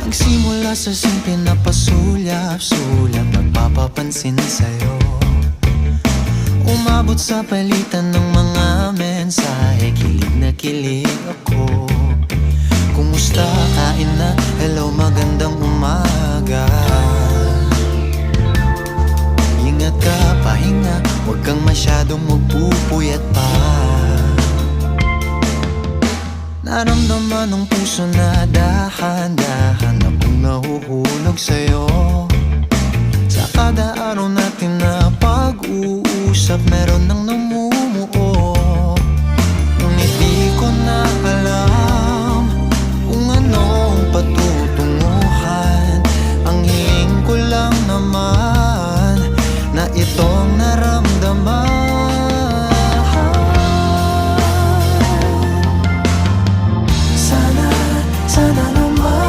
Nagsimula sa simple na pasulyap-sulyap, nagpapapansin sa'yo. Umabot sa palitan ng mga mensahe, kilig na kilig ako. Kumusta, kain na, hello, magandang umaga. Ingat ka, pahinga, huwag kang masyadong magpupuyat pa. Naramdaman ng puso na